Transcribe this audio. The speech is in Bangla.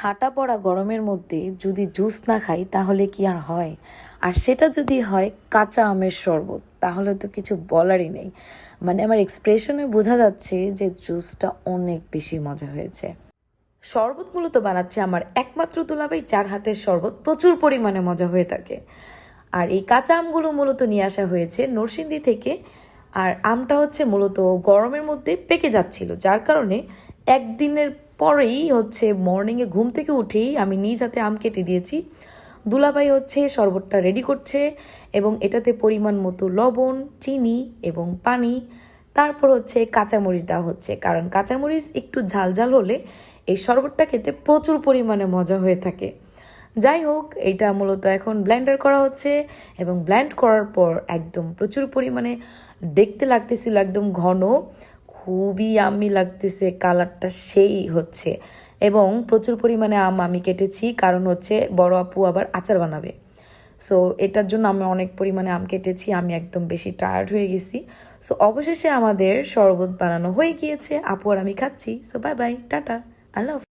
ঠাটা পড়া গরমের মধ্যে যদি জুস না খাই তাহলে কি আর হয়। আর সেটা যদি হয় কাঁচা আমের শরবত, তাহলে তো কিছু বলারই নেই। মানে আমার এক্সপ্রেশনে বোঝা যাচ্ছে যে জুসটা অনেক বেশি মজা হয়েছে। শরবত মূলত বানাচ্ছে আমার একমাত্র দুলাভাই, যার হাতের শরবত প্রচুর পরিমাণে মজা হয়ে থাকে। আর এই কাঁচা আমগুলো মূলত নিয়ে আসা হয়েছে নরসিংদী থেকে। আর আমটা হচ্ছে মূলত গরমের মধ্যে পেকে যাচ্ছিল, যার কারণে একদিনের পরেই হচ্ছে মর্নিংয়ে ঘুম থেকে উঠেই আমি নিজ হাতে আম কেটে দিয়েছি। দুলাভাই হচ্ছে শরবতটা রেডি করছে এবং এটাতে পরিমাণ মতো লবণ, চিনি এবং পানি, তারপর হচ্ছে কাঁচামরিচ দেওয়া হচ্ছে, কারণ কাঁচামরিচ একটু ঝাল ঝাল হলে এই শরবতটা খেতে প্রচুর পরিমাণে মজা হয়ে থাকে। যাই হোক, এটা মূলত এখন ব্লেন্ডার করা হচ্ছে এবং ব্লেন্ড করার পর একদম প্রচুর পরিমাণে দেখতে লাগতেছিল একদম ঘন, খুবই আম্মি লাগতেছে, কালারটা সেই হচ্ছে। এবং প্রচুর পরিমাণে আম আমি কেটেছি, কারণ হচ্ছে বড় আপু আবার আচার বানাবে। সো এটার জন্য আমি অনেক পরিমাণে আম কেটেছি, আমি একদম বেশি টায়ার্ড হয়ে গেছি। সো অবশেষে আমাদের শরবত বানানো হয়ে গিয়েছে, আপু আর আমি খাচ্ছি। সো বাই বাই, টাটা, আল্লাহ হাফেজ।